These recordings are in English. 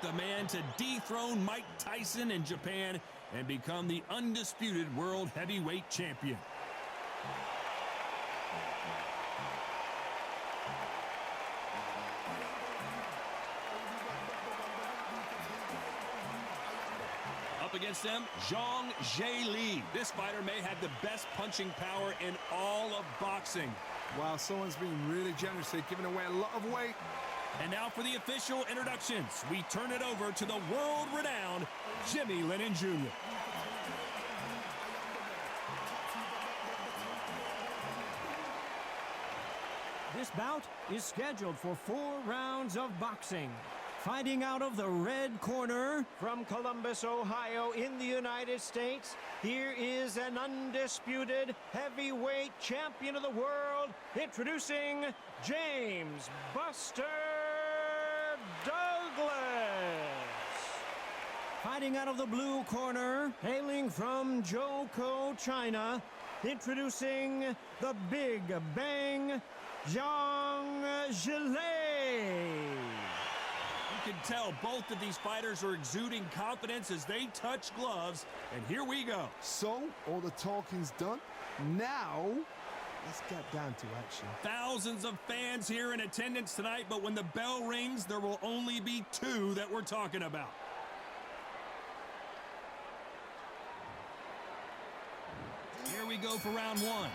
the man to dethrone Mike Tyson in Japan and become the undisputed world heavyweight champion. Up against them, Zhilei. This fighter may have the best punching power in all of boxing. Wow, someone's been really generous here, giving away a lot of weight. And now for the official introductions, we turn it over to the world-renowned Jimmy Lennon Jr. This bout is scheduled for 4 rounds of boxing. Fighting out of the red corner from Columbus, Ohio in the United States, here is an undisputed heavyweight champion of the world, introducing James Buster Douglas. Fighting out of the blue corner, hailing from Zhou, China, introducing the Big Bang, Zhang Zhilei. You can tell both of these fighters are exuding confidence as they touch gloves, and here we go. So, all the talking's done. Now, let's get down to action. Thousands of fans here in attendance tonight, but when the bell rings, there will only be 2 that we're talking about. Here we go for round 1.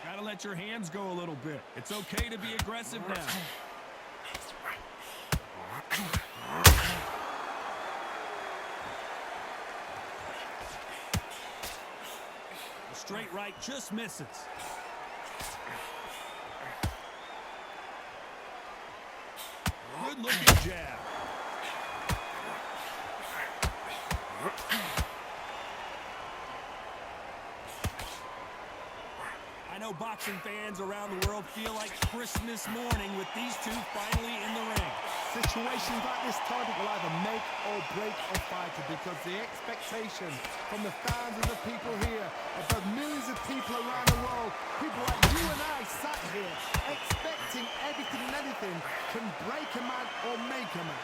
Gotta let your hands go a little bit. It's okay to be aggressive now. The straight right just misses. Good looking jab. I know boxing fans around the world feel like Christmas morning with these 2 finally in the ring. Situations like this, Todd, will either make or break a fighter, because the expectation from the fans and the people here, of the millions of people around the world, people like you and I sat here expecting everything and anything, can break a man or make a man.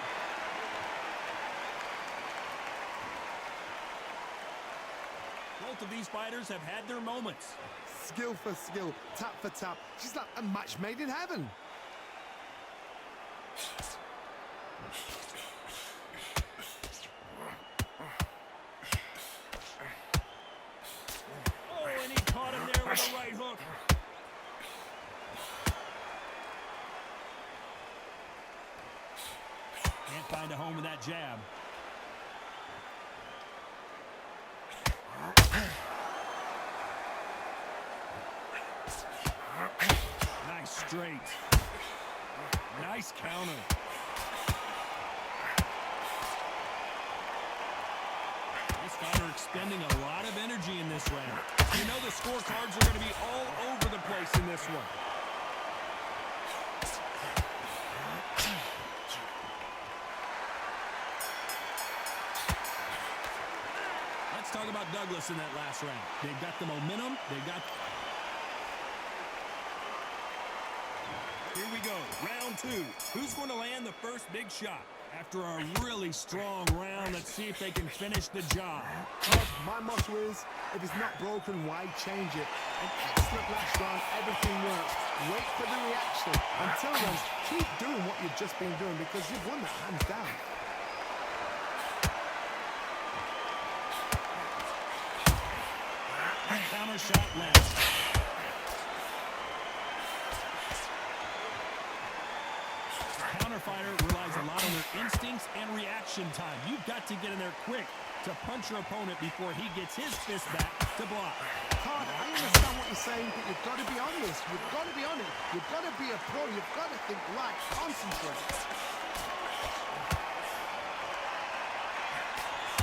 Both of these fighters have had their moments. Skill for skill, tap for tap. She's like a match made in heaven. Oh, and he caught him there with a right hook. Can't find a home with that jab. Nice straight. Nice counter. This fighter expending a lot of energy in this round. You know the scorecards are going to be all over the place in this one. Let's talk about Douglas in that last round. They've got the momentum. They've got... Here we go, round 2. Who's going to land the first big shot? After a really strong round, let's see if they can finish the job. My motto is, if it's not broken, why change it? An excellent last round, everything works. Wait for the reaction. Until then, keep doing what you've just been doing, because you've won that hands down. Counter shot lands. Counter fighter relies a lot on their instincts and reaction time. You've got to get in there quick to punch your opponent before he gets his fist back to block. Todd, I understand what you're saying, but you've got to be honest. You've got to be honest. You've got to be a pro. You've got to think right. Concentrate.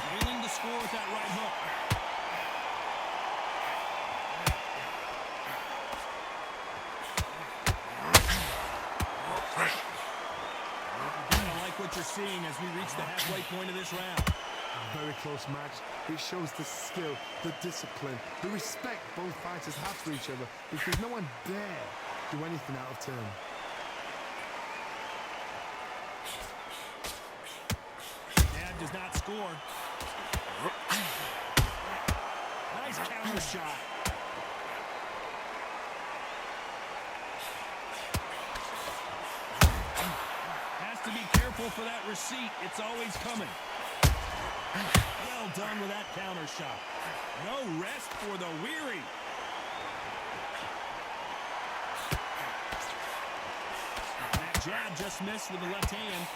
Nailing the score with that right hook. What you're seeing as we reach the halfway point of this round. A very close match. It shows the skill, the discipline, the respect both fighters have for each other, because no one dare do anything out of turn. jab does not score. Nice counter shot. Has to be careful for that receipt. It's always coming. Well done with that counter shot. No rest for the weary. That jab just missed with the left hand.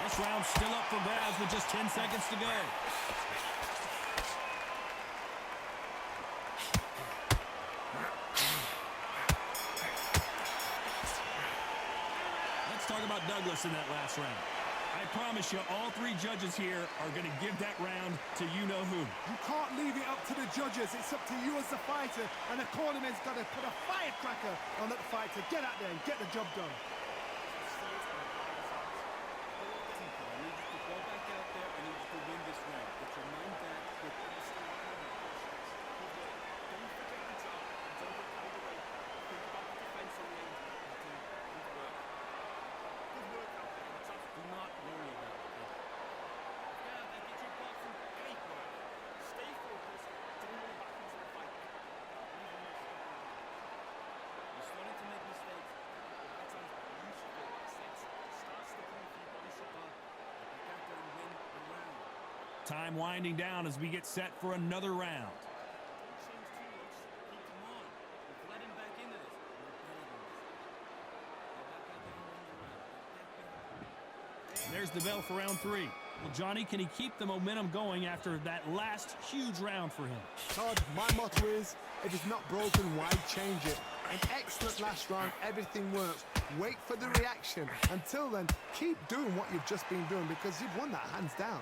This round's still up for grabs with just 10 seconds to go. Let's talk about Douglas in that last round. I promise you, all three judges here are going to give that round to you-know-who. You can't leave it up to the judges. It's up to you as the fighter, and the cornerman's got to put a firecracker on that fighter. Get out there and get the job done. Time winding down as we get set for another round. There's the bell for round three. Well, Johnny, can he keep the momentum going after that last huge round for him? Todd, my motto is, if it's not broken, why change it? An excellent last round, everything works. Wait for the reaction. Until then, keep doing what you've just been doing because you've won that hands down.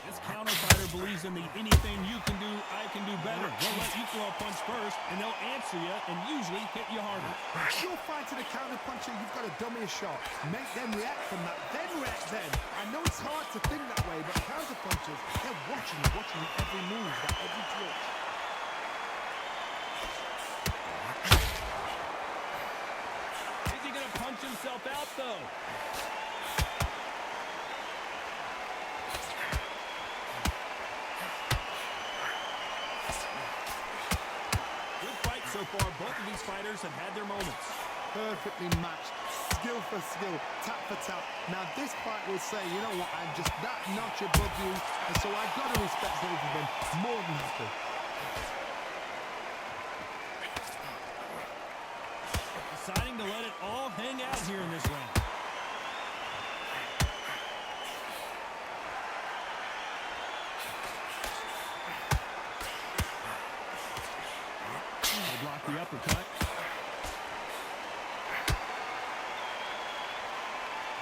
This counter fighter believes in the anything you can do, I can do better. They'll let you throw a punch first, and they'll answer you and usually hit you harder. You're fighting a counter puncher, you've got to dummy a shot. Make them react from that, then react then. I know it's hard to think that way, but counter punchers, they're watching every move, every twitch. Is he going to punch himself out, though? Good fight so far. Both of these fighters have had their moments. Perfectly matched, skill for skill, tap for tap. Now this fight will say, you know what, I'm just that notch above you, and so I've got to respect both of them more than happy. Deciding to let it all hang out here in this round. They block the uppercut.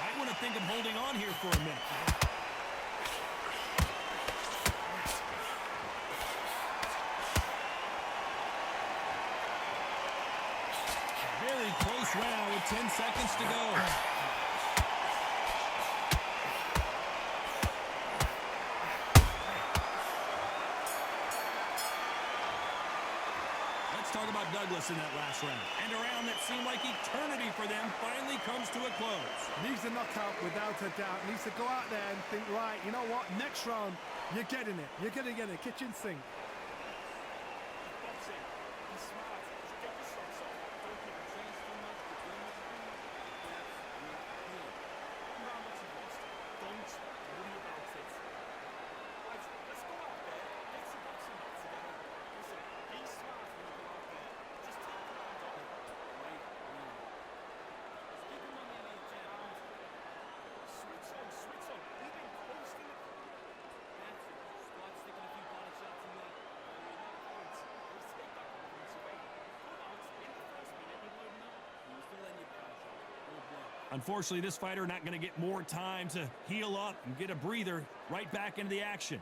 I want to think of holding on here for a minute. Very close round with 10 seconds to go. Let's talk about Douglas in that last round. And a round that seemed like eternity for them finally comes to a close. Needs a knockout without a doubt. Needs to go out there and think, right, you know what, next round, you're getting it. You're going to get it. Kitchen sink. Unfortunately, this fighter not going to get more time to heal up and get a breather right back into the action.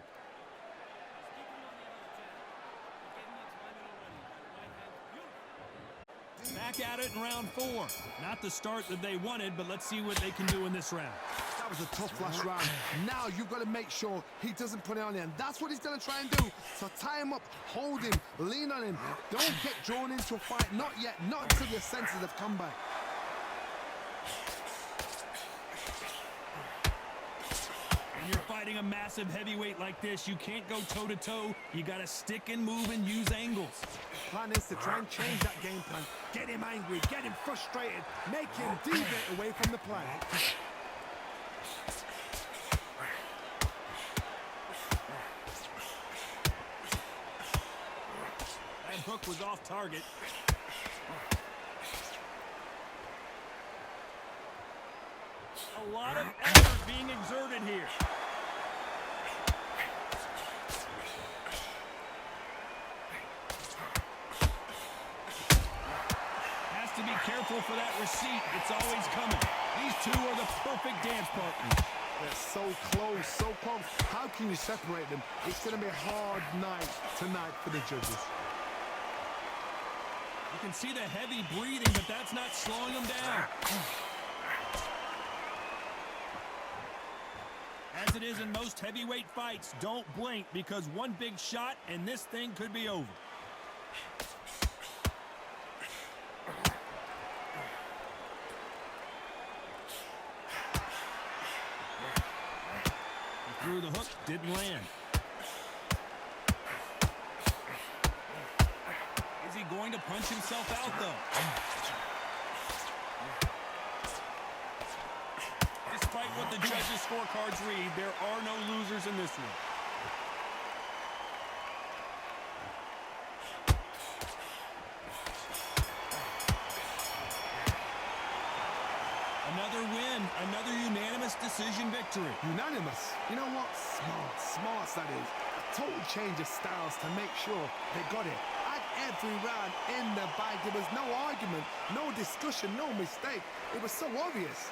Back at it in round four. Not the start that they wanted, but let's see what they can do in this round. That was a tough last round. Now you've got to make sure he doesn't put it on him. And that's what he's going to try and do. So tie him up, hold him, lean on him. Don't get drawn into a fight. Not yet. Not until your senses have come back. When you're fighting a massive heavyweight like this, you can't go toe-to-toe. You got to stick and move and use angles. Plan is to try and change that game plan. Get him angry, get him frustrated, make him deviate away from the plan. That hook was off target. A lot of effort being exerted here. Has to be careful for that receipt. It's always coming. These two are the perfect dance partners. They're so close, so close. How can you separate them? It's going to be a hard night tonight for the judges. You can see the heavy breathing, but that's not slowing them down. As it is in most heavyweight fights, don't blink because one big shot and this thing could be over. He threw the hook, didn't land. Is he going to punch himself out, though? Despite what the judges' scorecards read, there are no losers in this one. Another win, another unanimous decision victory. Unanimous. You know what? Smart that is. A total change of styles to make sure they got it. At every round in the bag, there was no argument, no discussion, no mistake. It was so obvious.